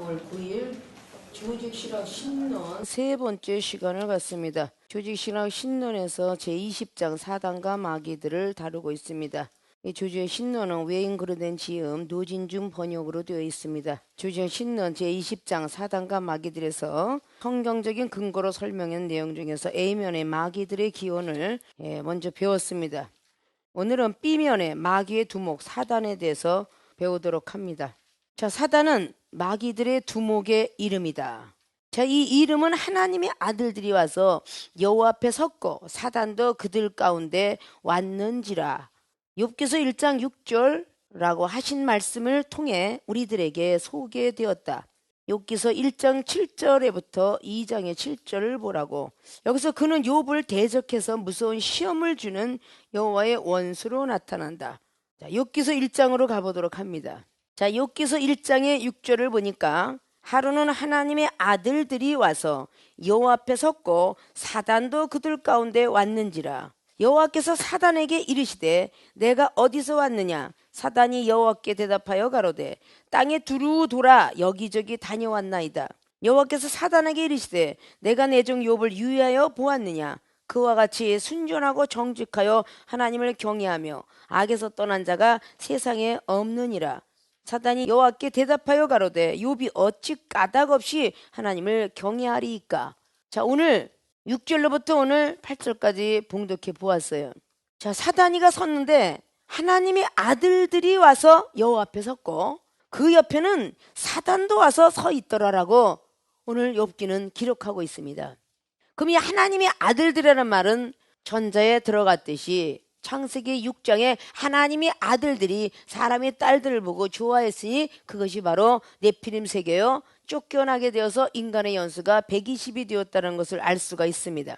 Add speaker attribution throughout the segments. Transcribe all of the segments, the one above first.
Speaker 1: 5월 9일 조직신학 신론 세 번째 시간을 갖습니다. 조직신학 신론에서 제20장 사단과 마귀들을 다루고 있습니다. 이 조직의 신론은 외인글로 된 지음 노진중 번역으로 되어 있습니다. 조직의 신론 제20장 사단과 마귀들에서 성경적인 근거로 설명한 내용 중에서 A면의 마귀들의 기원을 먼저 배웠습니다. 오늘은 B면의 마귀의 두목 사단에 대해서 배우도록 합니다. 자, 사단은 마귀들의 두목의 이름이다. 자, 이 이름은 하나님의 아들들이 와서 여호와 앞에 섰고 사단도 그들 가운데 왔는지라. 욥기서 1장 6절라고 하신 말씀을 통해 우리들에게 소개되었다. 욥기서 1장 7절에부터 2장의 7절을 보라고. 여기서 그는 욥을 대적해서 무서운 시험을 주는 여호와의 원수로 나타난다. 자, 욥기서 1장으로 가보도록 합니다. 자, 욥기서 1장의 6절을 보니까 하루는 하나님의 아들들이 와서 여호와 앞에 섰고 사단도 그들 가운데 왔는지라. 여호와께서 사단에게 이르시되 내가 어디서 왔느냐? 사단이 여호와께 대답하여 가로되 땅에 두루 돌아 여기저기 다녀왔나이다. 여호와께서 사단에게 이르시되 내가 내 종 욥을 유의하여 보았느냐? 그와 같이 순전하고 정직하여 하나님을 경외하며 악에서 떠난 자가 세상에 없느니라. 사단이 여호와께 대답하여 가로되 욥이 어찌 까닭없이 하나님을 경외하리이까. 자, 오늘 6절로부터 오늘 8절까지 봉독해 보았어요. 자, 사단이가 섰는데 하나님의 아들들이 와서 여호와 앞에 섰고 그 옆에는 사단도 와서 서 있더라라고 오늘 욥기는 기록하고 있습니다. 그럼 이 하나님의 아들들이라는 말은 전자에 들어갔듯이 창세기 6장에 하나님의 아들들이 사람의 딸들을 보고 좋아했으니 그것이 바로 네피림 세계요 쫓겨나게 되어서 인간의 연수가 120이 되었다는 것을 알 수가 있습니다.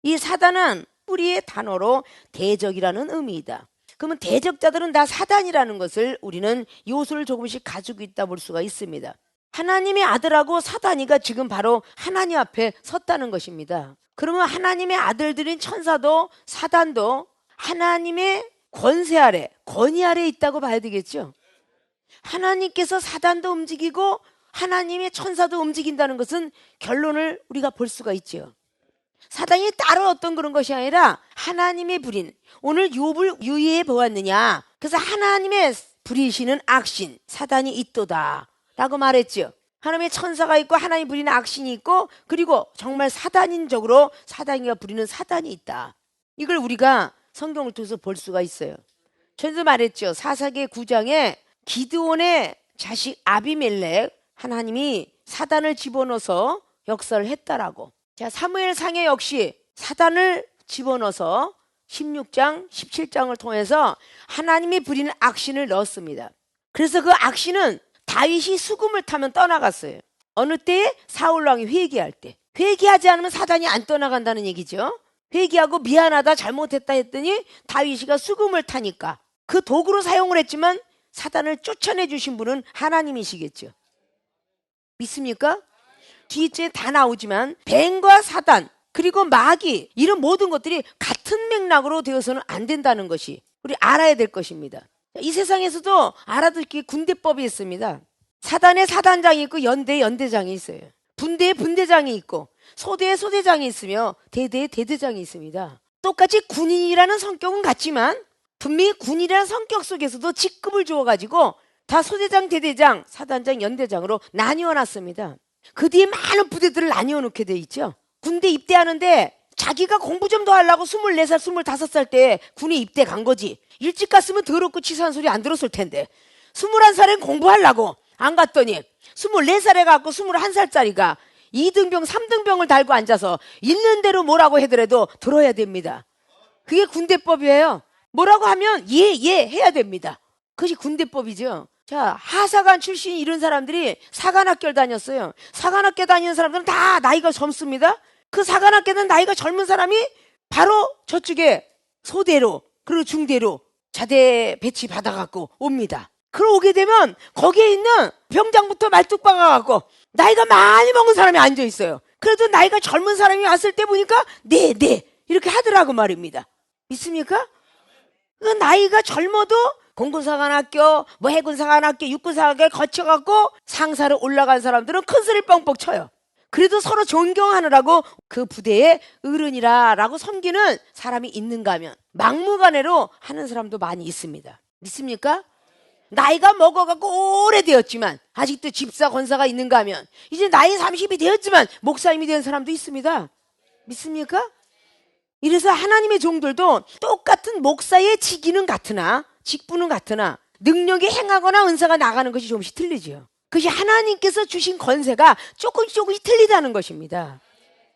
Speaker 1: 이 사단은 뿌리의 단어로 대적이라는 의미이다. 그러면 대적자들은 다 사단이라는 것을 우리는 요소를 조금씩 가지고 있다 볼 수가 있습니다. 하나님의 아들하고 사단이가 지금 바로 하나님 앞에 섰다는 것입니다. 그러면 하나님의 아들들인 천사도 사단도 하나님의 권세 아래, 권위 아래 있다고 봐야 되겠죠. 하나님께서 사단도 움직이고 하나님의 천사도 움직인다는 것은 결론을 우리가 볼 수가 있죠. 사단이 따로 어떤 그런 것이 아니라 하나님의 불인. 오늘 욥을 유의해 보았느냐. 그래서 하나님의 부리시는 악신 사단이 있도다 라고 말했죠. 하나님의 천사가 있고 하나님 부리는 악신이 있고 그리고 정말 사단인적으로 사단이가 부리는 사단이 있다. 이걸 우리가 성경을 통해서 볼 수가 있어요. 전에도 말했죠. 사사기 9장에 기드온의 자식 아비멜렉 하나님이 사단을 집어넣어서 역사를 했다라고. 자, 사무엘상에 역시 사단을 집어넣어서 16장 17장을 통해서 하나님이 부리는 악신을 넣었습니다. 그래서 그 악신은 다윗이 수금을 타면 떠나갔어요. 어느 때에? 사울왕이 회개할 때. 회개하지 않으면 사단이 안 떠나간다는 얘기죠. 회개하고 미안하다 잘못했다 했더니 다윗이가 수금을 타니까 그 도구로 사용을 했지만 사단을 쫓아내 주신 분은 하나님이시겠죠. 믿습니까? 뒤에 다 나오지만 뱀과 사단 그리고 마귀 이런 모든 것들이 같은 맥락으로 되어서는 안 된다는 것이 우리 알아야 될 것입니다. 이 세상에서도 알아듣기 군대법이 있습니다. 사단에 사단장이 있고 연대에 연대장이 있어요. 분대에 분대장이 있고 소대에 소대장이 있으며 대대에 대대장이 있습니다. 똑같이 군인이라는 성격은 같지만 분명히 군인이라는 성격 속에서도 직급을 주어가지고 다 소대장, 대대장, 사단장, 연대장으로 나뉘어 놨습니다. 그 뒤에 많은 부대들을 나뉘어 놓게 돼 있죠. 군대 입대하는데 자기가 공부 좀 더 하려고 24살, 25살 때 군에 입대 간 거지. 일찍 갔으면 더럽고 치사한 소리 안 들었을 텐데 21살엔 공부하려고 안 갔더니 24살에 갖고 21살짜리가 2등병, 3등병을 달고 앉아서 있는 대로 뭐라고 하더라도 들어야 됩니다. 그게 군대법이에요. 뭐라고 하면 예 해야 됩니다. 그것이 군대법이죠. 자, 하사관 출신 이런 사람들이 사관학교를 다녔어요. 사관학교 다니는 사람들은 다 나이가 젊습니다. 그 사관학교는 나이가 젊은 사람이 바로 저쪽에 소대로 그리고 중대로 자대 배치 받아갖고 옵니다. 그러고 오게 되면 거기에 있는 병장부터 말뚝 박아갖고 나이가 많이 먹은 사람이 앉아있어요. 그래도 나이가 젊은 사람이 왔을 때 보니까 네 이렇게 하더라고 말입니다. 믿습니까? 그 나이가 젊어도 공군사관학교, 뭐 해군사관학교, 육군사관학교를 거쳐갖고 상사로 올라간 사람들은 큰 소리 뻥뻥 쳐요. 그래도 서로 존경하느라고 그 부대에 어른이라 라고 섬기는 사람이 있는가 하면 막무가내로 하는 사람도 많이 있습니다. 믿습니까? 나이가 먹어갖고 오래되었지만 아직도 집사 권사가 있는가 하면 이제 나이 30이 되었지만 목사님이 된 사람도 있습니다. 믿습니까? 이래서 하나님의 종들도 똑같은 목사의 직위는 같으나 직분은 같으나 능력이 행하거나 은사가 나가는 것이 조금씩 틀리지요. 그것이 하나님께서 주신 권세가 조금씩 틀리다는 것입니다.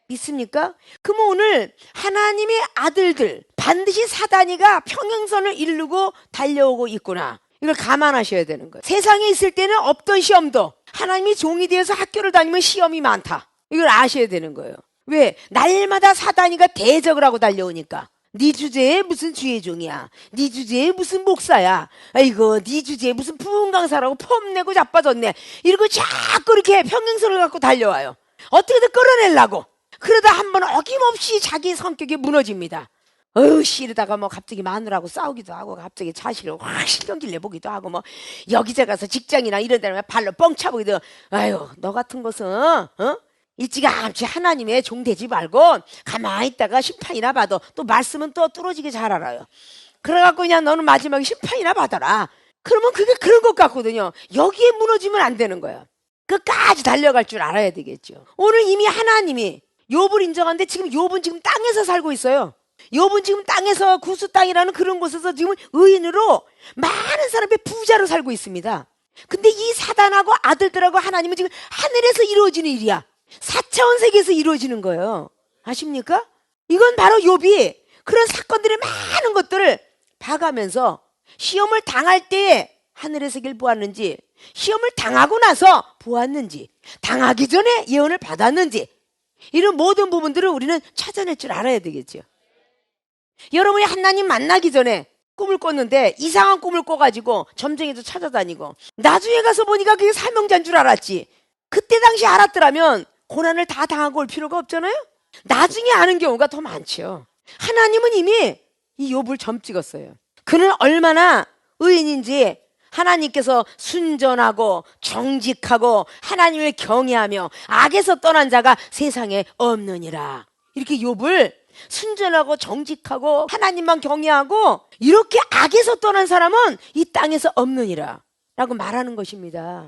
Speaker 1: 믿습니까? 그러면 오늘 하나님의 아들들 반드시 사단이가 평행선을 이루고 달려오고 있구나. 이걸 감안하셔야 되는 거예요. 세상에 있을 때는 없던 시험도 하나님이 종이 되어서 학교를 다니면 시험이 많다. 이걸 아셔야 되는 거예요. 왜? 날마다 사단이가 대적을 하고 달려오니까. 네 주제에 무슨 주의 종이야. 네 주제에 무슨 목사야. 아이고 네 주제에 무슨 부흥 강사라고 폼내고 자빠졌네. 이러고 자꾸 이렇게 평행선을 갖고 달려와요. 어떻게든 끌어내려고. 그러다 한번 어김없이 자기 성격이 무너집니다. 이러다가 뭐 갑자기 마누라하고 싸우기도 하고 갑자기 자식을 확 신경질 내보기도 하고 뭐 여기저기 가서 직장이나 이런 데는 발로 뻥 차보기도. 아유 너 같은 것은 일찌감치 하나님의 종 되지 말고 가만히 있다가 심판이나 받아. 또 말씀은 또 뚫어지게 잘 알아요. 그래갖고 그냥 너는 마지막에 심판이나 받아라. 그러면 그게 그런 것 같거든요. 여기에 무너지면 안 되는 거예요. 끝까지 달려갈 줄 알아야 되겠죠. 오늘 이미 하나님이 욥을 인정하는데 지금 욥은 지금 땅에서 살고 있어요. 욥은 지금 땅에서 구수 땅이라는 그런 곳에서 지금 의인으로 많은 사람의 부자로 살고 있습니다. 근데 이 사단하고 아들들하고 하나님은 지금 하늘에서 이루어지는 일이야. 4차원 세계에서 이루어지는 거예요. 아십니까? 이건 바로 욥이 그런 사건들의 많은 것들을 봐가면서 시험을 당할 때에 하늘의 세계를 보았는지, 시험을 당하고 나서 보았는지, 당하기 전에 예언을 받았는지, 이런 모든 부분들을 우리는 찾아낼 줄 알아야 되겠죠. 여러분이 하나님 만나기 전에 꿈을 꿨는데 이상한 꿈을 꿔가지고 점쟁이도 찾아다니고 나중에 가서 보니까 그게 사명자인 줄 알았지. 그때 당시 알았더라면 고난을 다 당하고 올 필요가 없잖아요. 나중에 아는 경우가 더 많죠. 하나님은 이미 이 욥을 점 찍었어요. 그는 얼마나 의인인지 하나님께서 순전하고 정직하고 하나님을 경외하며 악에서 떠난 자가 세상에 없느니라. 이렇게 욥을 순전하고 정직하고 하나님만 경외하고 이렇게 악에서 떠난 사람은 이 땅에서 없느니라 라고 말하는 것입니다.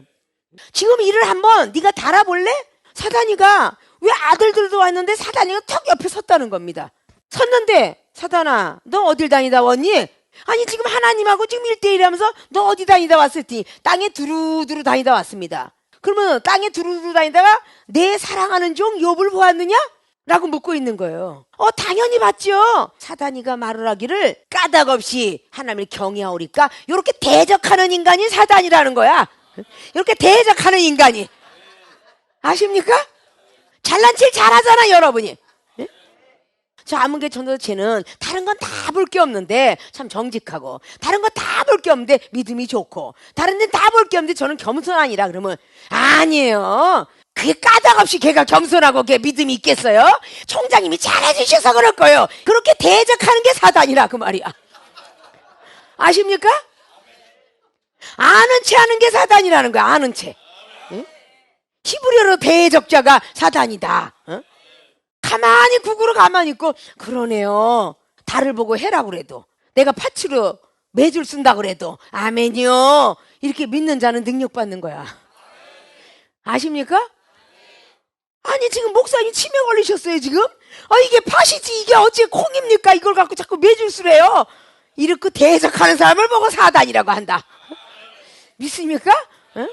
Speaker 1: 지금 이를 한번 네가 달아볼래? 사단이가 왜 아들들도 왔는데 사단이가 턱 옆에 섰다는 겁니다. 섰는데 사단아 너 어딜 다니다 왔니? 아니 지금 하나님하고 지금 1대1 하면서 너 어디 다니다 왔을지 땅에 두루두루 다니다 왔습니다. 그러면 땅에 두루두루 다니다가 내 사랑하는 종 욥을 보았느냐? 라고 묻고 있는 거예요. 당연히 봤죠. 사단이가 말을 하기를 까닭없이 하나님을 경외하오리까 이렇게 대적하는 인간이 사단이라는 거야. 이렇게 대적하는 인간이. 아십니까? 잘난 체 잘하잖아 여러분이. 네? 저 아문계 전도체는 다른 건 다 볼 게 없는데 참 정직하고 다른 거 다 볼 게 없는데 믿음이 좋고 다른 데는 다 볼 게 없는데 저는 겸손하니라 그러면 아니에요. 그게 까닭없이 걔가 겸손하고 걔 믿음이 있겠어요? 총장님이 잘해주셔서 그럴 거예요. 그렇게 대적하는 게 사단이라 그 말이야. 아십니까? 아는 체 하는 게 사단이라는 거야. 아는 체. 응? 히브리어로 대적자가 사단이다. 응? 가만히 국으로 가만히 있고 그러네요. 달을 보고 해라 그래도 내가 파츠로 매줄 쓴다 그래도 아멘이요. 이렇게 믿는 자는 능력받는 거야. 아십니까? 아니 지금 목사님 치매 걸리셨어요 지금? 이게 팥이지 이게 어찌 콩입니까? 이걸 갖고 자꾸 매줄수래요. 이렇게 대적하는 사람을 보고 사단이라고 한다. 믿습니까? 응?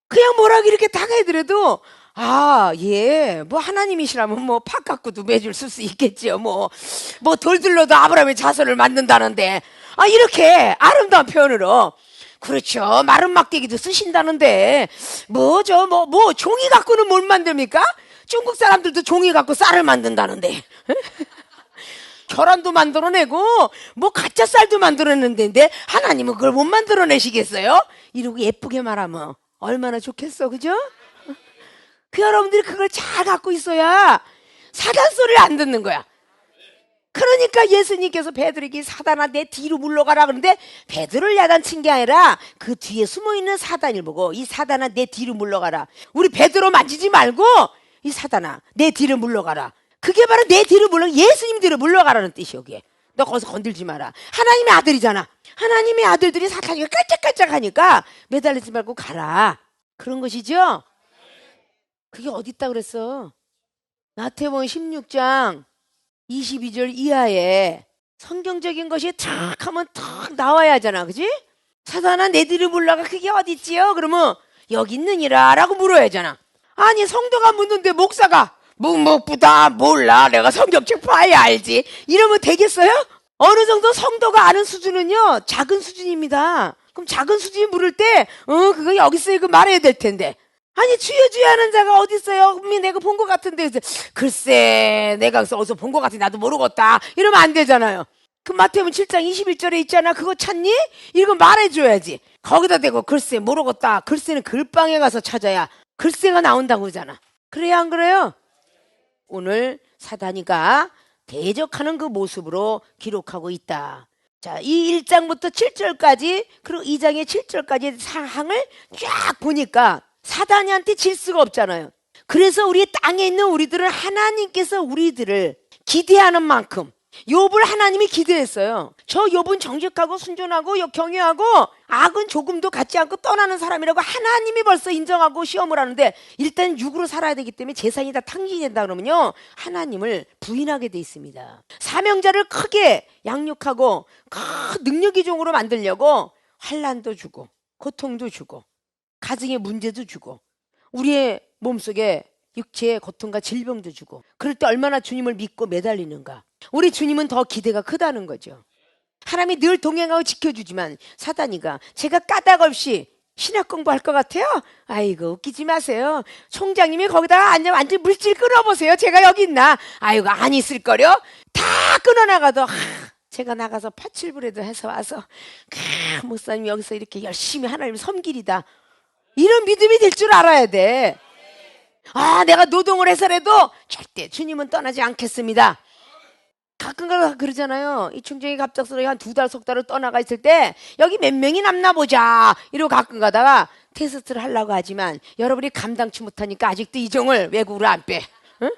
Speaker 1: 그냥 뭐라고 이렇게 다가해더라도 뭐 하나님이시라면 뭐 팥 갖고도 매줄 쓸 수 있겠지요. 뭐 돌들로도 아브라함의 자손을 만든다는데 이렇게 아름다운 표현으로 그렇죠. 마른 막대기도 쓰신다는데 종이 갖고는 뭘 만듭니까? 중국 사람들도 종이 갖고 쌀을 만든다는데 계란도 만들어내고 가짜 쌀도 만들어내는데 하나님은 그걸 못 만들어내시겠어요? 이러고 예쁘게 말하면 얼마나 좋겠어, 그죠? 여러분들이 그걸 잘 갖고 있어야 사단 소리를 안 듣는 거야. 그러니까 예수님께서 베드로에게 사단아 내 뒤로 물러가라 그러는데 베드로를 야단친 게 아니라 그 뒤에 숨어있는 사단을 보고 이 사단아 내 뒤로 물러가라. 우리 베드로 만지지 말고 이 사단아 내 뒤로 물러가라. 그게 바로 내 뒤로 예수님 뒤로 물러가라는 뜻이 여기에. 너 거기서 건들지 마라. 하나님의 아들이잖아. 하나님의 아들들이 사탄이가 깔짝깔짝하니까 매달리지 말고 가라. 그런 것이죠. 그게 어디 있다 그랬어? 마태복음 16장 22절 이하에 성경적인 것이 탁 하면 탁 나와야 하잖아. 그지? 사단아 내 뒤로 물러가. 그게 어디 있지요? 그러면 여기 있느니라 라고 물어야 하잖아. 아니 성도가 묻는데 목사가 묵묵부다 몰라 내가 성경책 봐야 알지 이러면 되겠어요? 어느 정도 성도가 아는 수준은요 작은 수준입니다. 그럼 작은 수준이 물을 때 그거 여기 있어요 이거 말해야 될 텐데 아니 주여 주여 하는 자가 어디 있어요? 내가 본 것 같은데 글쎄 내가 어디서 본 것 같은데 나도 모르겠다 이러면 안 되잖아요. 그 마태복음 7장 21절에 있잖아. 그거 찾니? 이거 말해줘야지. 거기다 대고 글쎄 모르겠다. 글쎄는 글방에 가서 찾아야 글쎄가 나온다고 하잖아. 그래야 안 그래요? 오늘 사단이가 대적하는 그 모습으로 기록하고 있다. 자, 이 1장부터 7절까지 그리고 2장의 7절까지 상황을 쫙 보니까 사단이한테 질 수가 없잖아요. 그래서 우리 땅에 있는 우리들은 하나님께서 우리들을 기대하는 만큼 욥을 하나님이 기대했어요. 저 욥은 정직하고 순전하고 경외하고 악은 조금도 갖지 않고 떠나는 사람이라고 하나님이 벌써 인정하고 시험을 하는데 일단 육으로 살아야 되기 때문에 재산이 다 탕진이 된다 그러면요 하나님을 부인하게 돼 있습니다. 사명자를 크게 양육하고 큰 능력이종으로 만들려고 환난도 주고 고통도 주고 가정의 문제도 주고 우리의 몸속에 육체의 고통과 질병도 주고 그럴 때 얼마나 주님을 믿고 매달리는가. 우리 주님은 더 기대가 크다는 거죠. 하나님이 늘 동행하고 지켜주지만 사단이가 제가 까닭 없이 신학 공부할 것 같아요? 아이고 웃기지 마세요. 총장님이 거기다가 완전 물질 끊어보세요. 제가 여기 있나? 아이고 안 있을거려? 다 끊어나가도 제가 나가서 파출부라도 해서 와서 목사님 여기서 이렇게 열심히 하나님 섬기리다. 이런 믿음이 될 줄 알아야 돼. 내가 노동을 해서라도 절대 주님은 떠나지 않겠습니다. 가끔가다 그러잖아요. 이 총장이 갑작스럽게 한 2달, 석 달을 떠나가 있을 때 여기 몇 명이 남나 보자 이러고 가끔 가다가 테스트를 하려고 하지만 여러분이 감당치 못하니까 아직도 이종을 외국으로 안 빼. 응?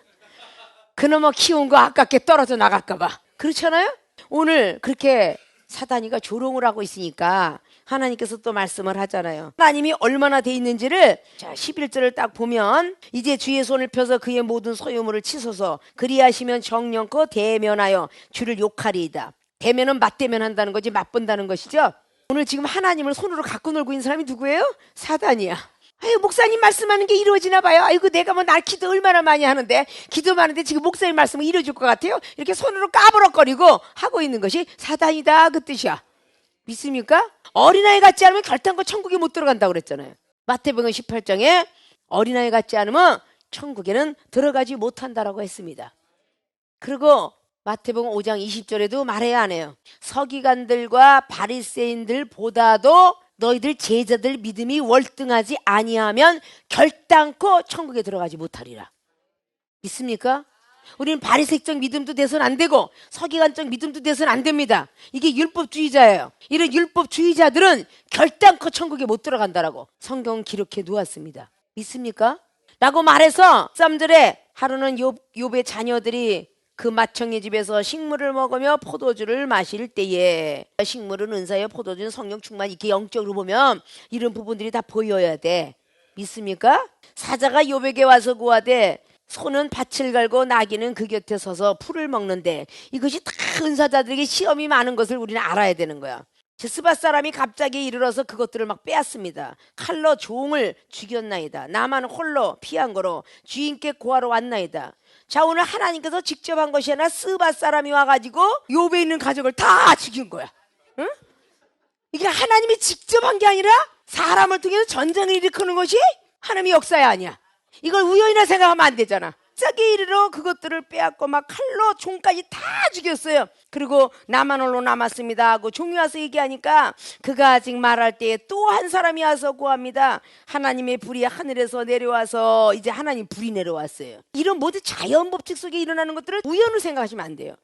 Speaker 1: 그놈의 키운 거 아깝게 떨어져 나갈까 봐. 그렇잖아요? 오늘 그렇게 사단이가 조롱을 하고 있으니까 하나님께서 또 말씀을 하잖아요. 하나님이 얼마나 돼 있는지를 자 11절을 딱 보면 이제 주의 손을 펴서 그의 모든 소유물을 치소서 그리하시면 정령껏 대면하여 주를 욕하리이다. 대면은 맞대면 한다는 거지 맞본다는 것이죠. 오늘 지금 하나님을 손으로 갖고 놀고 있는 사람이 누구예요? 사단이야. 아유 목사님 말씀하는 게 이루어지나 봐요. 아이고 내가 날 기도 얼마나 많이 하는데 기도 많은데 지금 목사님 말씀은 이루어질 것 같아요. 이렇게 손으로 까부럭거리고 하고 있는 것이 사단이다 그 뜻이야. 믿습니까? 어린아이 같지 않으면 결단코 천국에 못 들어간다고 그랬잖아요. 마태복음 18장에 어린아이 같지 않으면 천국에는 들어가지 못한다라고 했습니다. 그리고 마태복음 5장 20절에도 말해야 안 해요. 서기관들과 바리새인들보다도 너희들 제자들 믿음이 월등하지 아니하면 결단코 천국에 들어가지 못하리라. 믿습니까? 우리는 바리새적 믿음도 돼서는 안 되고 서기관적 믿음도 돼서는 안 됩니다. 이게 율법주의자예요. 이런 율법주의자들은 결단코 천국에 못 들어간다라고 성경은 기록해 놓았습니다. 믿습니까? 라고 말해서 3절에 하루는 욥의 자녀들이 그 맏형의 집에서 식물을 먹으며 포도주를 마실 때에 식물은 은사여 포도주는 성령 충만 이렇게 영적으로 보면 이런 부분들이 다 보여야 돼. 믿습니까? 사자가 욥에게 와서 구하되 소는 밭을 갈고 나귀는 그 곁에 서서 풀을 먹는데 이것이 다 은사자들에게 시험이 많은 것을 우리는 알아야 되는 거야. 스바 사람이 갑자기 이르러서 그것들을 막 빼앗습니다. 칼로 종을 죽였나이다. 나만 홀로 피한 거로 주인께 고하러 왔나이다. 자 오늘 하나님께서 직접 한 것이 아니라 스바 사람이 와가지고 욥에 있는 가족을 다 죽인 거야. 응? 이게 하나님이 직접 한 게 아니라 사람을 통해서 전쟁을 일으키는 것이 하나님의 역사야 아니야. 이걸 우연이라 생각하면 안 되잖아. 갑자기 이르러 그것들을 빼앗고 막 칼로 종까지 다 죽였어요. 그리고 나만 홀로 남았습니다 하고 종이 와서 얘기하니까 그가 아직 말할 때에 또 한 사람이 와서 구합니다. 하나님의 불이 하늘에서 내려와서 이제 하나님 불이 내려왔어요. 이런 모든 자연 법칙 속에 일어나는 것들을 우연으로 생각하시면 안 돼요.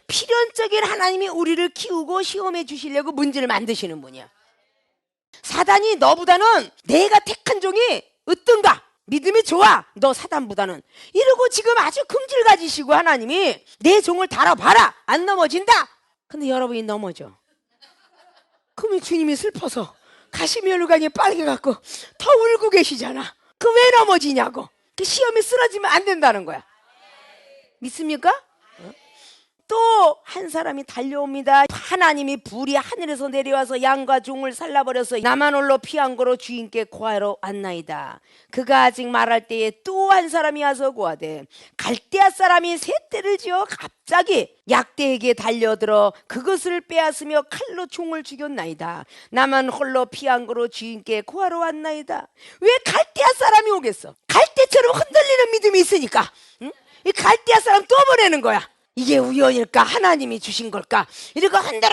Speaker 1: 필연적인 하나님이 우리를 키우고 시험해 주시려고 문제를 만드시는 분이야. 사단이 너보다는 내가 택한 종이 어떤가? 믿음이 좋아. 너 사단보다는. 이러고 지금 아주 긍지를 가지시고 하나님이 내 종을 달아봐라. 안 넘어진다. 근데 여러분이 넘어져. 그러면 주님이 슬퍼서 가시미 얼간이 빨개갖고 더 울고 계시잖아. 그 왜 넘어지냐고. 그 시험에 쓰러지면 안 된다는 거야. 믿습니까? 또 한 사람이 달려옵니다. 하나님이 불이 하늘에서 내려와서 양과 종을 살라버려서 나만 홀로 피한 거로 주인께 고하러 왔나이다. 그가 아직 말할 때에 또 한 사람이 와서 고하되 갈대아 사람이 세 떼를 지어 갑자기 약대에게 달려들어 그것을 빼앗으며 칼로 종을 죽였나이다. 나만 홀로 피한 거로 주인께 고하러 왔나이다. 왜 갈대아 사람이 오겠어? 갈대처럼 흔들리는 믿음이 있으니까. 응? 이 갈대아 사람 또 보내는 거야. 이게 우연일까? 하나님이 주신 걸까? 이렇게 흔들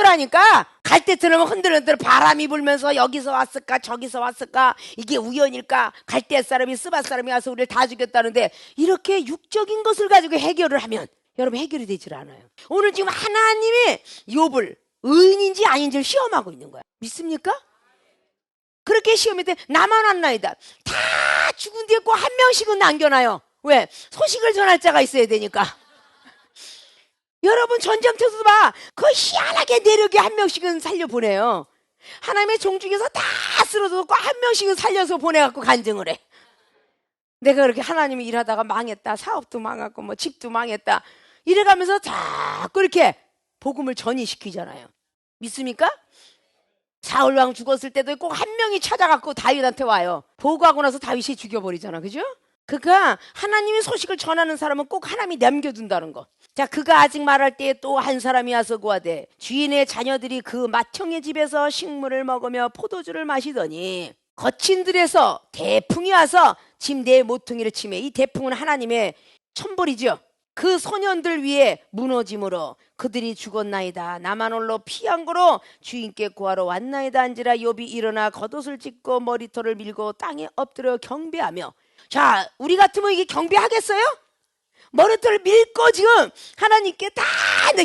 Speaker 1: 하니까 갈대처럼 흔들 바람이 불면서 여기서 왔을까 저기서 왔을까? 이게 우연일까? 갈대 사람이 스바 사람이 와서 우리를 다 죽였다는데 이렇게 육적인 것을 가지고 해결을 하면 여러분 해결이 되질 않아요. 오늘 지금 하나님이 욥을 의인인지 아닌지를 시험하고 있는 거야. 믿습니까? 그렇게 시험할 때 나만 왔나이다. 다 죽은 뒤에 꼭 한 명씩은 남겨놔요. 왜? 소식을 전할 자가 있어야 되니까. 여러분 전쟁터에서 봐. 그 희한하게 내력이 한 명씩은 살려보내요. 하나님의 종 중에서 다 쓰러졌고 한 명씩은 살려서 보내갖고 간증을 해. 내가 그렇게 하나님이 일하다가 망했다. 사업도 망했고 뭐 집도 망했다. 이래가면서 자꾸 이렇게 복음을 전이시키잖아요. 믿습니까? 사울왕 죽었을 때도 꼭 한 명이 찾아갖고 다윗한테 와요. 보고하고 나서 다윗이 죽여버리잖아. 그죠? 그가 하나님의 소식을 전하는 사람은 꼭 하나님이 남겨둔다는 거. 자, 그가 아직 말할 때에 또 한 사람이 와서 구하되 주인의 자녀들이 그 맏형의 집에서 식물을 먹으며 포도주를 마시더니 거친들에서 대풍이 와서 집 내 모퉁이를 치매. 이 대풍은 하나님의 천벌이죠. 그 소년들 위에 무너짐으로 그들이 죽었나이다. 나만 홀로 피한 거로 주인께 구하러 왔나이다 한지라. 욥이 일어나 겉옷을 찢고 머리털을 밀고 땅에 엎드려 경배하며. 자, 우리 같으면 이게 경배하겠어요? 머리털을 밀고 지금 하나님께 다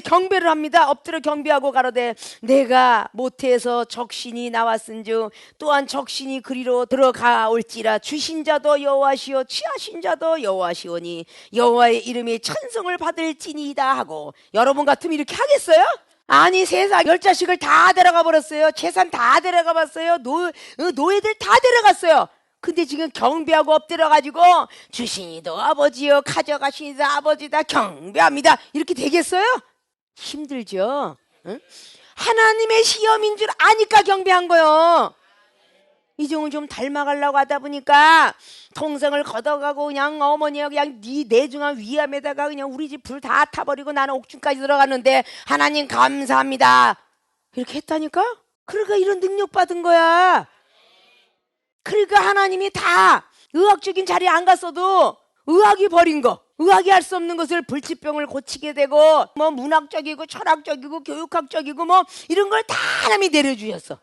Speaker 1: 경배를 합니다. 엎드려 경배하고 가로되 내가 모태에서 적신이 나왔은즉 또한 적신이 그리로 들어가올지라. 주신 자도 여호와시오 취하신 자도 여호와시오니 여호와의 이름이 찬송을 받을지니이다 하고. 여러분 같으면 이렇게 하겠어요? 아니, 세상 10자식을 다 데려가 버렸어요. 재산 다 데려가 봤어요. 노예들 다 데려갔어요. 근데 지금 경배하고 엎드려가지고 주신이도 아버지요 가져가시니도 아버지다 경배합니다. 이렇게 되겠어요? 힘들죠. 응? 하나님의 시험인 줄 아니까 경배한 거요. 이종은 좀 닮아가려고 하다 보니까 동생을 걷어가고 그냥 어머니가 그냥 네 내중한 위암에다가 그냥 우리 집 불 다 타버리고 나는 옥중까지 들어갔는데 하나님 감사합니다. 이렇게 했다니까? 그러니까 이런 능력 받은 거야. 그러니까 하나님이 다 의학적인 자리에 안 갔어도 의학이 버린 거, 의학이 할 수 없는 것을 불치병을 고치게 되고 뭐 문학적이고 철학적이고 교육학적이고 뭐 이런 걸 다 하나님이 내려주셨어.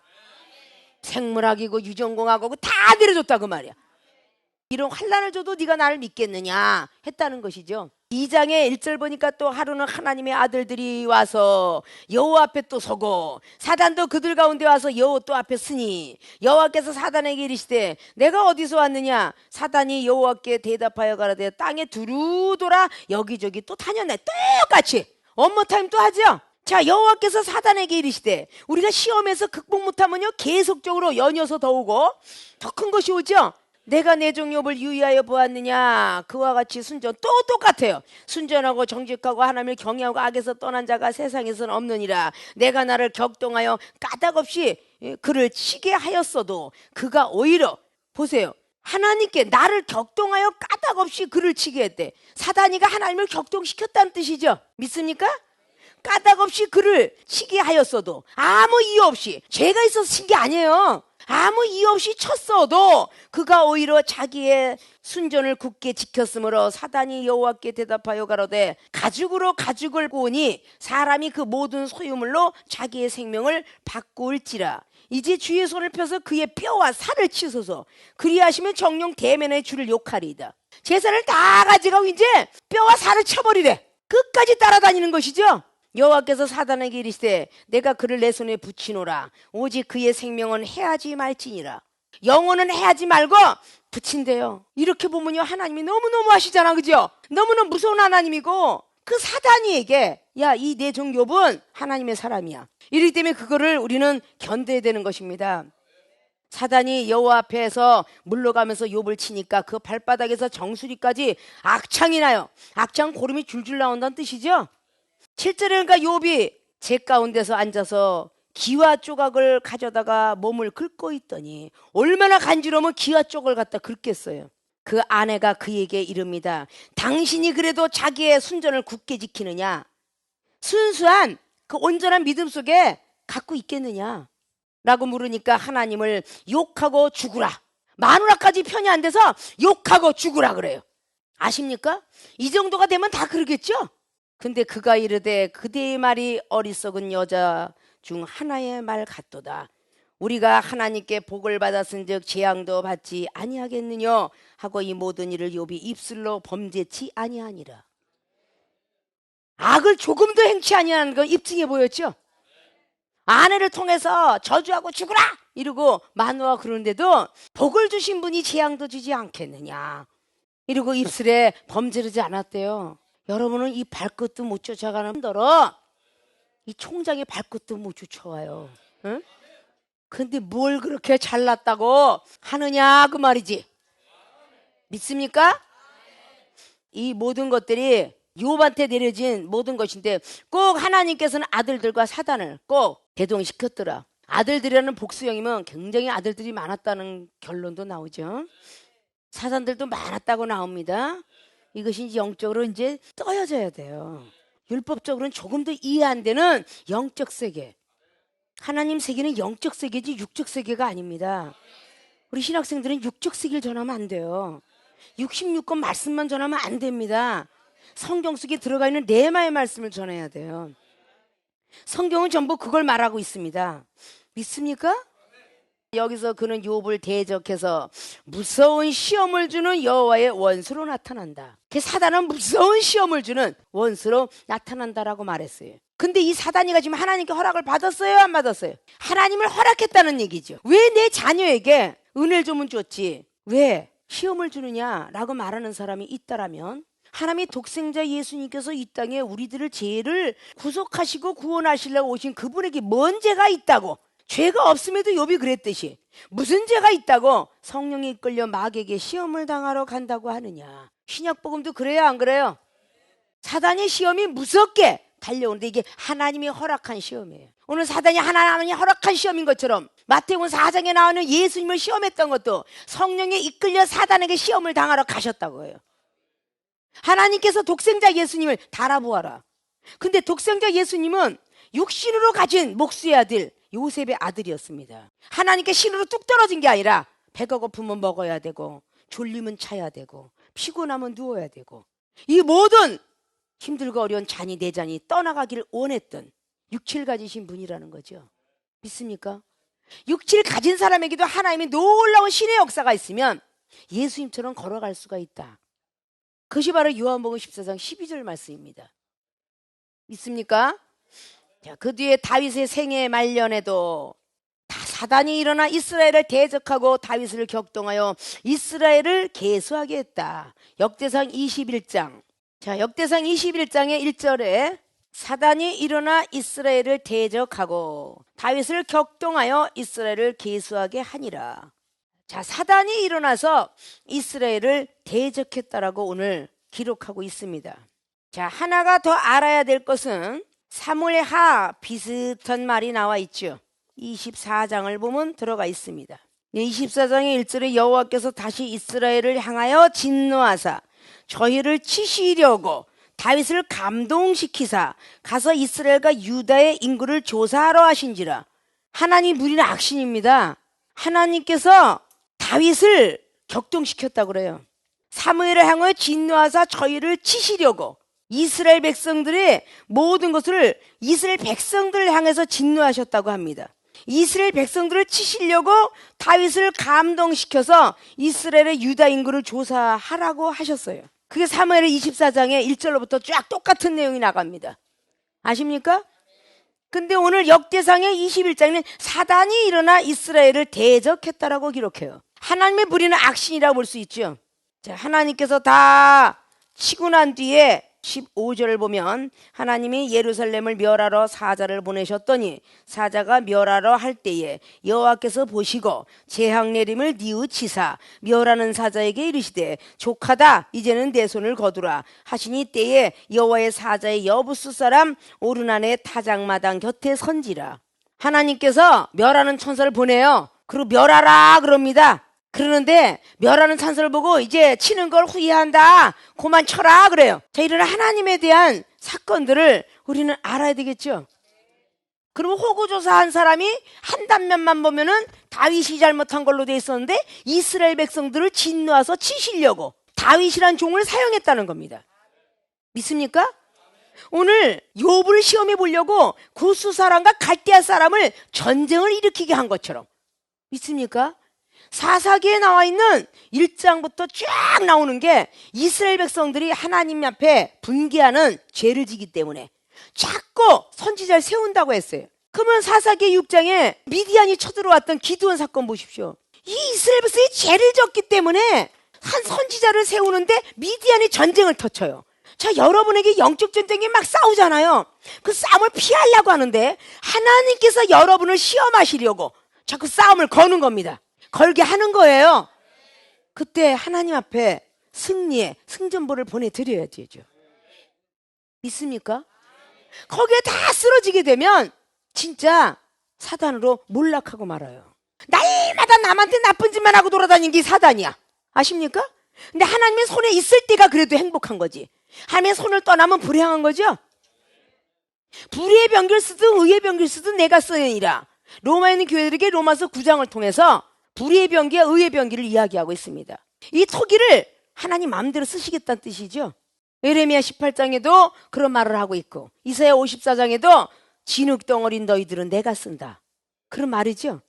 Speaker 1: 생물학이고 유전공학이고 다 내려줬다 그 말이야. 이런 환난을 줘도 네가 나를 믿겠느냐 했다는 것이죠. 2장의 1절 보니까 또 하루는 하나님의 아들들이 와서 여호와 앞에 또 서고 사단도 그들 가운데 와서 여호와 또 앞에 서니 여호와께서 사단에게 이르시되 내가 어디서 왔느냐. 사단이 여호와께 대답하여 가라되 땅에 두루 돌아 여기저기 또 다녔네. 똑같이 원모타임 또 하죠. 자, 여호와께서 사단에게 이르시되 우리가 시험에서 극복 못하면요 계속적으로 연이어서 더 오고 더 큰 것이 오죠. 내가 내 종 욥을 유의하여 보았느냐. 그와 같이 순전 또 똑같아요. 순전하고 정직하고 하나님을 경외하고 악에서 떠난 자가 세상에서는 없느니라. 내가 나를 격동하여 까닭없이 그를 치게 하였어도 그가 오히려 보세요. 하나님께 나를 격동하여 까닭없이 그를 치게 했대. 사단이가 하나님을 격동시켰다는 뜻이죠. 믿습니까? 까닭없이 그를 치게 하였어도 아무 이유 없이 죄가 있어서 친 게 아니에요. 아무 이유 없이 쳤어도 그가 오히려 자기의 순전을 굳게 지켰으므로 사단이 여호와께 대답하여 가로되 가죽으로 가죽을 구우니 사람이 그 모든 소유물로 자기의 생명을 바꿀지라. 이제 주의 손을 펴서 그의 뼈와 살을 치소서. 그리하시면 정령 대면에 주를 욕하리이다. 재산을 다 가져가고 이제 뼈와 살을 쳐버리래. 끝까지 따라다니는 것이죠. 여호와께서 사단에게 이르시되 내가 그를 내 손에 붙이노라. 오직 그의 생명은 해하지 말지니라. 영혼은 해하지 말고 붙인대요. 이렇게 보면요, 하나님이 너무너무 하시잖아, 그죠? 너무너무 무서운 하나님이고 그 사단이에게 야, 이 내 종 욥은 하나님의 사람이야. 이렇기 때문에 그거를 우리는 견뎌야 되는 것입니다. 사단이 여호와 앞에서 물러가면서 욥을 치니까 그 발바닥에서 정수리까지 악창이 나요. 악창 고름이 줄줄 나온다는 뜻이죠. 7절에 그러니까 욥이 제 가운데서 앉아서 기와 조각을 가져다가 몸을 긁고 있더니 얼마나 간지러우면 기와 쪽을 갖다 긁겠어요. 그 아내가 그에게 이릅니다. 당신이 그래도 자기의 순전을 굳게 지키느냐? 순수한 그 온전한 믿음 속에 갖고 있겠느냐? 라고 물으니까 하나님을 욕하고 죽으라. 마누라까지 편이 안 돼서 욕하고 죽으라 그래요. 아십니까? 이 정도가 되면 다 그러겠죠? 근데 그가 이르되 그대의 말이 어리석은 여자 중 하나의 말 같도다. 우리가 하나님께 복을 받았은즉 재앙도 받지 아니하겠느냐 하고 이 모든 일을 욥이 입술로 범죄치 아니하니라. 악을 조금도 행치 아니하는 건 입증해 보였죠. 아내를 통해서 저주하고 죽으라 이러고 마누라가 그러는데도 복을 주신 분이 재앙도 주지 않겠느냐 이러고 입술에 범죄하지 않았대요. 여러분은 이 발끝도 못 쫓아가는 더러 이 총장의 발끝도 못 쫓아와요. 응? 근데 뭘 그렇게 잘났다고 하느냐 그 말이지. 믿습니까? 이 모든 것들이 욥한테 내려진 모든 것인데 꼭 하나님께서는 아들들과 사단을 꼭 대동시켰더라. 아들들이라는 복수형이면 굉장히 아들들이 많았다는 결론도 나오죠. 사단들도 많았다고 나옵니다. 이것이 이제 영적으로 이제 떠여져야 돼요. 율법적으로는 조금 더 이해 안 되는 영적 세계. 하나님 세계는 영적 세계지 육적 세계가 아닙니다. 우리 신학생들은 육적 세계를 전하면 안 돼요. 66권 말씀만 전하면 안 됩니다. 성경 속에 들어가 있는 레마의 말씀을 전해야 돼요. 성경은 전부 그걸 말하고 있습니다. 믿습니까? 여기서 그는 욥을 대적해서 무서운 시험을 주는 여호와의 원수로 나타난다. 사단은 무서운 시험을 주는 원수로 나타난다라고 말했어요. 근데 이 사단이가 지금 하나님께 허락을 받았어요? 안 받았어요? 하나님을 허락했다는 얘기죠. 왜 내 자녀에게 은혜를 좀 줬지? 왜 시험을 주느냐라고 말하는 사람이 있다라면 하나님의 독생자 예수님께서 이 땅에 우리들을 죄를 구속하시고 구원하시려고 오신 그분에게 뭔 죄가 있다고? 죄가 없음에도 욥이 그랬듯이 무슨 죄가 있다고 성령에 이끌려 마귀에게 시험을 당하러 간다고 하느냐. 신약복음도 그래요 안 그래요? 사단의 시험이 무섭게 달려오는데 이게 하나님이 허락한 시험이에요. 오늘 사단이 하나님이 허락한 시험인 것처럼 마태복음 4장에 나오는 예수님을 시험했던 것도 성령에 이끌려 사단에게 시험을 당하러 가셨다고 해요. 하나님께서 독생자 예수님을 달아보아라. 근데 독생자 예수님은 육신으로 가진 목수의 아들 요셉의 아들이었습니다. 하나님께 신으로 뚝 떨어진 게 아니라 배가 고프면 먹어야 되고 졸리면 자야 되고 피곤하면 누워야 되고 이 모든 힘들고 어려운 잔이 내 잔이 떠나가기를 원했던 육체를 가지신 분이라는 거죠. 믿습니까? 육체를 가진 사람에게도 하나님의 놀라운 신의 역사가 있으면 예수님처럼 걸어갈 수가 있다. 그것이 바로 요한복음 14장 12절 말씀입니다. 믿습니까? 자, 그 뒤에 다윗의 생애 말년에도 다 사단이 일어나 이스라엘을 대적하고 다윗을 격동하여 이스라엘을 계수하게 했다. 역대상 21장. 자, 역대상 21장의 1절에 사단이 일어나 이스라엘을 대적하고 다윗을 격동하여 이스라엘을 계수하게 하니라. 자, 사단이 일어나서 이스라엘을 대적했다라고 오늘 기록하고 있습니다. 자, 하나가 더 알아야 될 것은 사무엘 하 비슷한 말이 나와 있죠. 24장을 보면 들어가 있습니다. 24장의 1절에 여호와께서 다시 이스라엘을 향하여 진노하사 저희를 치시려고 다윗을 감동시키사 가서 이스라엘과 유다의 인구를 조사하러 하신지라. 하나님 무리는 악신입니다. 하나님께서 다윗을 격동시켰다고 그래요. 사무엘을 향하여 진노하사 저희를 치시려고 이스라엘 백성들의 모든 것을 이스라엘 백성들을 향해서 진노하셨다고 합니다. 이스라엘 백성들을 치시려고 다윗을 감동시켜서 이스라엘의 유다 인구를 조사하라고 하셨어요. 그게 사무엘의 24장에 1절로부터 쫙 똑같은 내용이 나갑니다. 아십니까? 근데 오늘 역대상의 21장에는 사단이 일어나 이스라엘을 대적했다라고 기록해요. 하나님의 부리는 악신이라고 볼 수 있죠. 자, 하나님께서 다 치고 난 뒤에 15절을 보면 하나님이 예루살렘을 멸하러 사자를 보내셨더니 사자가 멸하러 할 때에 여호와께서 보시고 재앙 내림을 뉘우치사 멸하는 사자에게 이르시되 족하다 이제는 내 손을 거두라 하시니 때에 여호와의 사자의 여부스 사람 오르난의 타작마당 곁에 선지라. 하나님께서 멸하는 천사를 보내요. 그리고 멸하라 그럽니다. 그러는데 멸하는 천사를 보고 이제 치는 걸 후회한다. 그만 쳐라 그래요. 자, 이런 하나님에 대한 사건들을 우리는 알아야 되겠죠. 그러면 호구조사한 사람이 한 단면만 보면은 다윗이 잘못한 걸로 돼 있었는데 이스라엘 백성들을 진노해서 치시려고 다윗이란 종을 사용했다는 겁니다. 믿습니까? 오늘 욥을 시험해 보려고 구스 사람과 갈대아 사람을 전쟁을 일으키게 한 것처럼 믿습니까? 사사기에 나와 있는 1장부터 쫙 나오는 게 이스라엘 백성들이 하나님 앞에 분개하는 죄를 지기 때문에 자꾸 선지자를 세운다고 했어요. 그러면 사사기 6장에 미디안이 쳐들어왔던 기드온 사건 보십시오. 이 이스라엘 백성이 죄를 졌기 때문에 한 선지자를 세우는데 미디안이 전쟁을 터쳐요. 자, 여러분에게 영적 전쟁이 막 싸우잖아요. 그 싸움을 피하려고 하는데 하나님께서 여러분을 시험하시려고 자꾸 싸움을 거는 겁니다. 걸게 하는 거예요. 그때 하나님 앞에 승리의 승전보를 보내드려야 되죠. 믿습니까? 거기에 다 쓰러지게 되면 진짜 사단으로 몰락하고 말아요. 날마다 남한테 나쁜 짓만 하고 돌아다니는 게 사단이야. 아십니까? 근데 하나님의 손에 있을 때가 그래도 행복한 거지. 하나님의 손을 떠나면 불행한 거죠. 불의의 병기를 쓰든 의의 병기를 쓰든 내가 쓰느니라. 로마에 있는 교회들에게 로마서 9장을 통해서 불의의 병기와 의의 병기를 이야기하고 있습니다. 이 토기를 하나님 마음대로 쓰시겠다는 뜻이죠. 예레미야 18장에도 그런 말을 하고 있고 이사야 54장에도 진흙덩어린 너희들은 내가 쓴다. 그런 말이죠.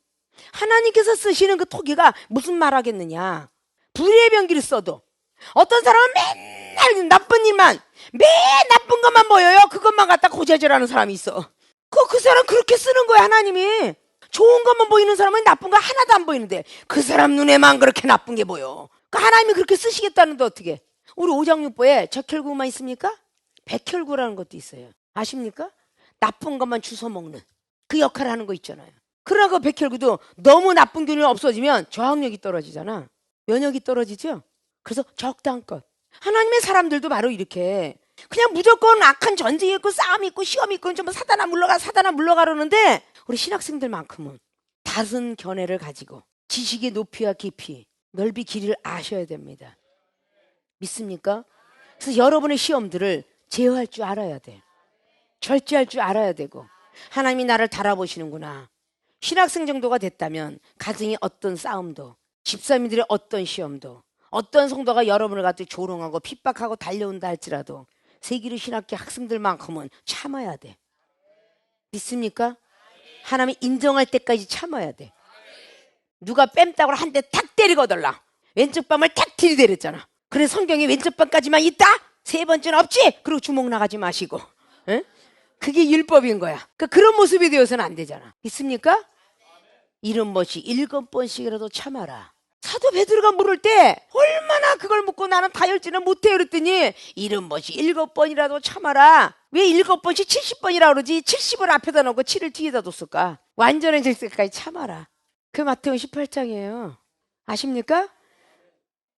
Speaker 1: 하나님께서 쓰시는 그 토기가 무슨 말 하겠느냐. 불의의 병기를 써도 어떤 사람은 맨날 나쁜 일만 매일 나쁜 것만 보여요. 그것만 갖다 고자질하는 사람이 있어. 그 사람 그렇게 쓰는 거야. 하나님이 좋은 것만 보이는 사람은 나쁜 거 하나도 안 보이는데 그 사람 눈에만 그렇게 나쁜 게 보여. 그러니까 하나님이 그렇게 쓰시겠다는데 어떻게. 우리 오장육부에 적혈구만 있습니까? 백혈구라는 것도 있어요. 아십니까? 나쁜 것만 주워 먹는 그 역할을 하는 거 있잖아요. 그러나 그 백혈구도 너무 나쁜 균이 없어지면 저항력이 떨어지잖아. 면역이 떨어지죠. 그래서 적당한 것. 하나님의 사람들도 바로 이렇게 그냥 무조건 악한 전쟁이 있고 싸움이 있고 시험이 있고 좀 사단아 물러가 그러는데 우리 신학생들만큼은 다른 견해를 가지고 지식의 높이와 깊이 넓이 길이를 아셔야 됩니다. 믿습니까? 그래서 여러분의 시험들을 제어할 줄 알아야 돼. 절제할 줄 알아야 되고 하나님이 나를 달아보시는구나. 신학생 정도가 됐다면 가정의 어떤 싸움도 집사님들의 어떤 시험도 어떤 성도가 여러분을 갖다 조롱하고 핍박하고 달려온다 할지라도 세기로 신학교 학생들만큼은 참아야 돼. 믿습니까? 하나님이 인정할 때까지 참아야 돼. 누가 뺨따구로 한 대 탁 때리거들라 왼쪽 뺨을 탁 들이대렸잖아. 그래 성경에 왼쪽 뺨까지만 있다? 세 번째는 없지? 그리고 주먹 나가지 마시고. 에? 그게 율법인 거야. 그러니까 그런 모습이 되어서는 안 되잖아. 믿습니까? 이런 것이 7번씩이라도 참아라. 사도 베드로가 물을 때 얼마나 그걸 묻고 나는 다혈질은 못해 그랬더니 이런 것이 7번이라도 참아라. 왜 7번씩 70번이라고 그러지? 70을 앞에다 놓고 7을 뒤에다 뒀을까? 완전해질 때까지 참아라. 그 마태복음 18장이에요. 아십니까?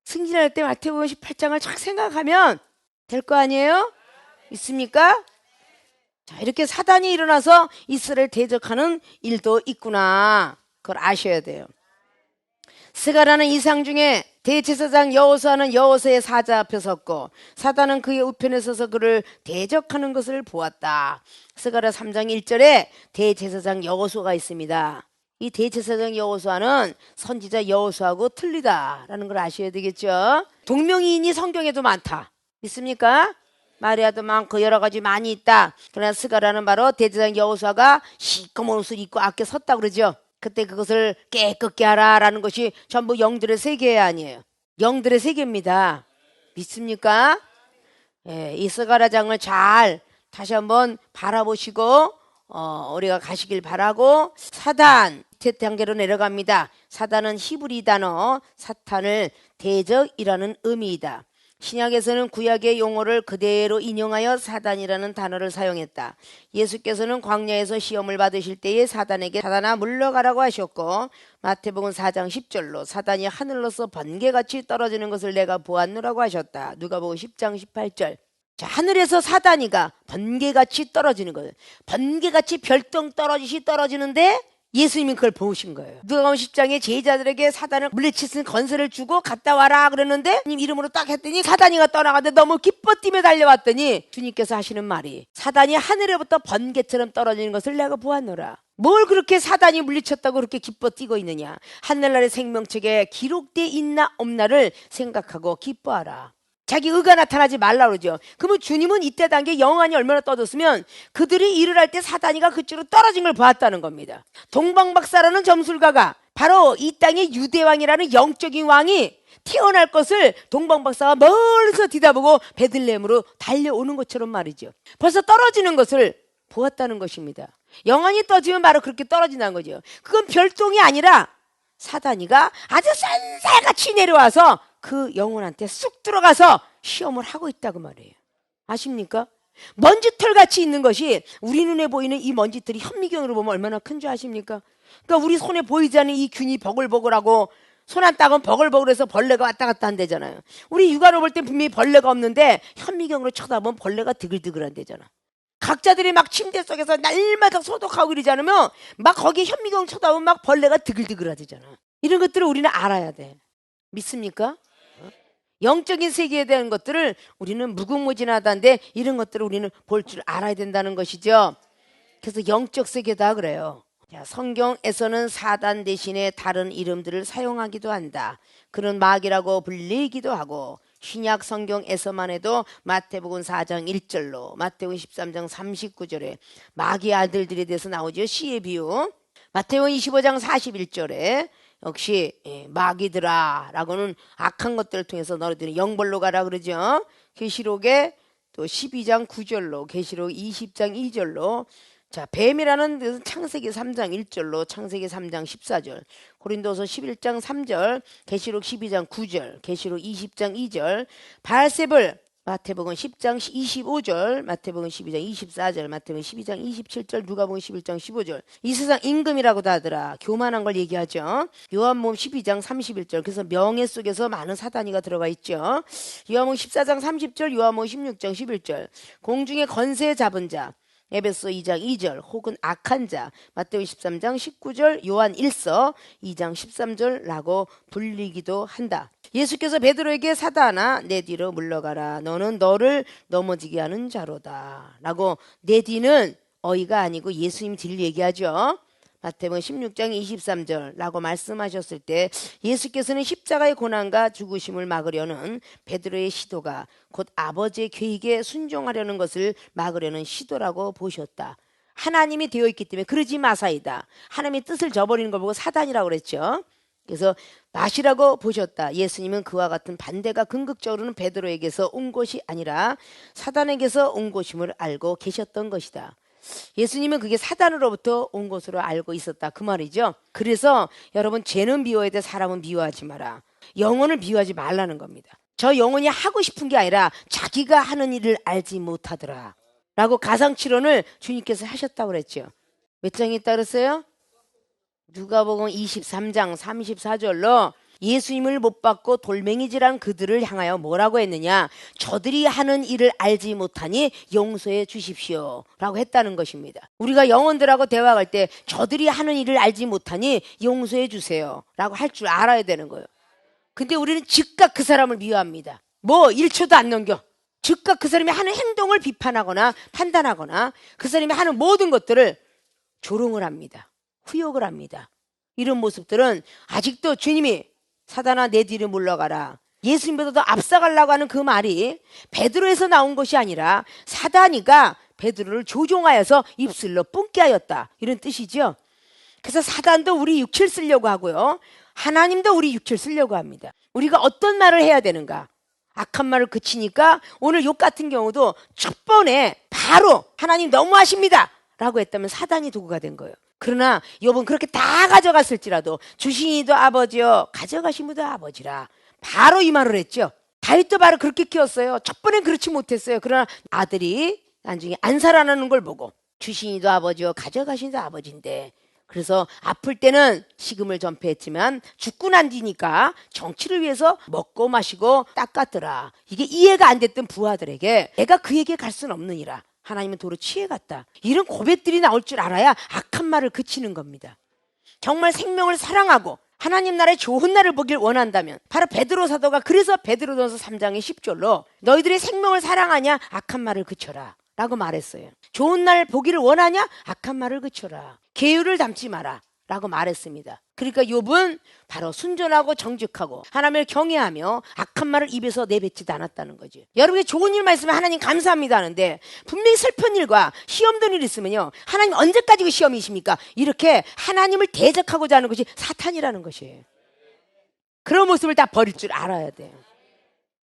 Speaker 1: 승진할 때 마태복음 18장을 쫙 생각하면 될 거 아니에요? 있습니까? 자, 이렇게 사단이 일어나서 이스라엘 대적하는 일도 있구나. 그걸 아셔야 돼요. 스가라는 이상 중에 대제사장 여호수아는 여호수아의 사자 앞에 섰고 사단은 그의 우편에 서서 그를 대적하는 것을 보았다. 스가랴 3장 1절에 대제사장 여호수아가 있습니다. 이 대제사장 여호수아는 선지자 여호수아하고 틀리다라는 걸 아셔야 되겠죠. 동명이인이 성경에도 많다. 믿습니까? 마리아도 많고 여러 가지 많이 있다. 그러나 스가랴는 바로 대제사장 여호수아가 시꺼먼 옷을 입고 앞에 섰다 그러죠. 그때 그것을 깨끗게 하라라는 것이 전부 영들의 세계 아니에요. 영들의 세계입니다. 믿습니까? 예, 이 스가랴장을 잘 다시 한번 바라보시고 우리가 가시길 바라고. 사단 밑에 단계로 내려갑니다. 사단은 히브리 단어 사탄을 대적이라는 의미이다. 신약에서는 구약의 용어를 그대로 인용하여 사단이라는 단어를 사용했다. 예수께서는 광야에서 시험을 받으실 때에 사단에게 사단아 물러가라고 하셨고, 마태복음 4장 10절로 사단이 하늘로서 번개같이 떨어지는 것을 내가 보았노라고 하셨다. 누가복음 10장 18절. 자, 하늘에서 사단이가 번개같이 떨어지는 거예요. 번개같이 별똥 떨어지시 떨어지는데 예수님이 그걸 보신 거예요. 누가복음 10장에 제자들에게 사단을 물리칠 건설을 주고 갔다 와라 그러는데 주님 이름으로 딱 했더니 사단이가 떠나가는데 너무 기뻐 뛰며 달려왔더니 주님께서 하시는 말이 사단이 하늘에부터 번개처럼 떨어지는 것을 내가 보았노라. 뭘 그렇게 사단이 물리쳤다고 그렇게 기뻐 뛰고 있느냐. 하늘나라의 생명책에 기록되어 있나 없나를 생각하고 기뻐하라. 자기 의가 나타나지 말라 그러죠. 그러면 주님은 이때 단계 영안이 얼마나 떠졌으면 그들이 일을 할 때 사단이가 그쪽으로 떨어진 걸 보았다는 겁니다. 동방박사라는 점술가가 바로 이 땅의 유대왕이라는 영적인 왕이 태어날 것을 동방박사가 멀리서 뒤다보고 베들레헴으로 달려오는 것처럼 말이죠. 벌써 떨어지는 것을 보았다는 것입니다. 영안이 떠지면 바로 그렇게 떨어진다는 거죠. 그건 별똥이 아니라 사단이가 아주 쌀쌀같이 내려와서 그 영혼한테 쑥 들어가서 시험을 하고 있다고 말이에요. 아십니까? 먼지털같이 있는 것이 우리 눈에 보이는 이 먼지털이 현미경으로 보면 얼마나 큰 줄 아십니까? 그러니까 우리 손에 보이지 않는 이 균이 버글버글하고 손 안 닦으면 버글버글해서 벌레가 왔다 갔다 한대잖아요. 우리 육안으로 볼 땐 분명히 벌레가 없는데 현미경으로 쳐다보면 벌레가 드글드글한대잖아. 각자들이 막 침대 속에서 날마다 소독하고 이러지 않으면 막 거기 현미경 쳐다보면 막 벌레가 드글드글하대잖아. 이런 것들을 우리는 알아야 돼. 믿습니까? 영적인 세계에 대한 것들을 우리는 무궁무진하다는데 이런 것들을 우리는 볼 줄 알아야 된다는 것이죠. 그래서 영적 세계다 그래요. 자, 성경에서는 사단 대신에 다른 이름들을 사용하기도 한다. 그런 마귀라고 불리기도 하고, 신약 성경에서만 해도 마태복음 4장 1절로 마태복음 13장 39절에 마귀 아들들에 대해서 나오죠. 씨의 비유. 마태복음 25장 41절에 역시 마귀들아 라고는 악한 것들을 통해서 너희들은 영벌로 가라 그러죠. 계시록에 또 12장 9절로 계시록 20장 2절로 자, 뱀이라는 뜻은 창세기 3장 1절로 창세기 3장 14절, 고린도서 11장 3절, 계시록 12장 9절, 계시록 20장 2절, 바알세불 마태복음 10장 25절, 마태복음 12장 24절, 마태복음 12장 27절, 누가복음 11장 15절. 이 세상 임금이라고도 하더라. 교만한 걸 얘기하죠. 요한복음 12장 31절. 그래서 명예 속에서 많은 사단이가 들어가 있죠. 요한복음 14장 30절, 요한복음 16장 11절. 공중의 권세 잡은 자, 에베소 2장 2절, 혹은 악한 자, 마태복음 13장 19절, 요한 1서 2장 13절라고 불리기도 한다. 예수께서 베드로에게 사단아 내 뒤로 물러가라. 너는 너를 넘어지게 하는 자로다. 라고 내 뒤는 어이가 아니고 예수님 뒤를 얘기하죠. 마태복음 16장 23절 라고 말씀하셨을 때 예수께서는 십자가의 고난과 죽으심을 막으려는 베드로의 시도가 곧 아버지의 계획에 순종하려는 것을 막으려는 시도라고 보셨다. 하나님이 되어 있기 때문에 그러지 마사이다. 하나님의 뜻을 저버리는 걸 보고 사단이라고 그랬죠. 그래서 마시라고 보셨다. 예수님은 그와 같은 반대가 궁극적으로는 베드로에게서 온 것이 아니라 사단에게서 온 것임을 알고 계셨던 것이다. 예수님은 그게 사단으로부터 온 것으로 알고 있었다 그 말이죠. 그래서 여러분 죄는 미워야 돼. 사람은 미워하지 마라. 영혼을 미워하지 말라는 겁니다. 저 영혼이 하고 싶은 게 아니라 자기가 하는 일을 알지 못하더라 라고 가상치론을 주님께서 하셨다고 그랬죠. 몇 장이 있다 그랬어요? 누가복음 23장 34절로 예수님을 못 받고 돌멩이질한 그들을 향하여 뭐라고 했느냐? 저들이 하는 일을 알지 못하니 용서해 주십시오 라고 했다는 것입니다. 우리가 영혼들하고 대화할 때 저들이 하는 일을 알지 못하니 용서해 주세요 라고 할 줄 알아야 되는 거예요. 근데 우리는 즉각 그 사람을 미워합니다. 뭐 1초도 안 넘겨. 즉각 그 사람이 하는 행동을 비판하거나 판단하거나 그 사람이 하는 모든 것들을 조롱을 합니다. 후욕을 합니다. 이런 모습들은 아직도 주님이 사단아 내 뒤를 물러가라, 예수님보다 더 앞서가려고 하는 그 말이 베드로에서 나온 것이 아니라 사단이가 베드로를 조종하여서 입술로 뿜게 하였다, 이런 뜻이죠. 그래서 사단도 우리 육체를 쓰려고 하고요, 하나님도 우리 육체를 쓰려고 합니다. 우리가 어떤 말을 해야 되는가? 악한 말을 그치니까 오늘 욕 같은 경우도 첫 번에 바로 하나님 너무하십니다 라고 했다면 사단이 도구가 된 거예요. 그러나 욥은 그렇게 다 가져갔을지라도 주신이도 아버지여 가져가시무도 아버지라, 바로 이 말을 했죠. 다윗도 바로 그렇게 키웠어요. 첫 번엔 그렇지 못했어요. 그러나 아들이 나중에 안 살아나는 걸 보고 주신이도 아버지여 가져가신도 아버지인데, 그래서 아플 때는 식음을 전폐했지만 죽고 난 뒤니까 정치를 위해서 먹고 마시고 닦았더라. 이게 이해가 안 됐던 부하들에게 내가 그에게 갈 수는 없느니라, 하나님은 도로 취해갔다, 이런 고백들이 나올 줄 알아야 악한 말을 그치는 겁니다. 정말 생명을 사랑하고 하나님 나라의 좋은 날을 보길 원한다면 바로 베드로 사도가 그래서 베드로전서 3장의 10절로 너희들의 생명을 사랑하냐 악한 말을 그쳐라 라고 말했어요. 좋은 날 보기를 원하냐 악한 말을 그쳐라, 계율을 담지 마라 라고 말했습니다. 그러니까 욥은 바로 순전하고 정직하고 하나님을 경외하며 악한 말을 입에서 내뱉지도 않았다는 거죠. 여러분이 좋은 일만 있으면 하나님 감사합니다 하는데, 분명히 슬픈 일과 시험된 일이 있으면요, 하나님 언제까지 그 시험이십니까? 이렇게 하나님을 대적하고자 하는 것이 사탄이라는 것이에요. 그런 모습을 다 버릴 줄 알아야 돼요.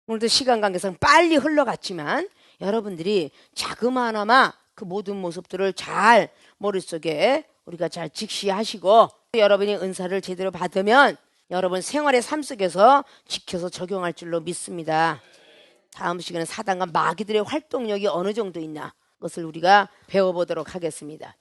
Speaker 1: 오늘도 시간 관계상 빨리 흘러갔지만 여러분들이 자그마나마 그 모든 모습들을 잘 머릿속에 우리가 잘 직시하시고, 여러분이 은사를 제대로 받으면 여러분 생활의 삶 속에서 지켜서 적용할 줄로 믿습니다. 다음 시간에 사단과 마귀들의 활동력이 어느 정도 있나, 그것을 우리가 배워보도록 하겠습니다.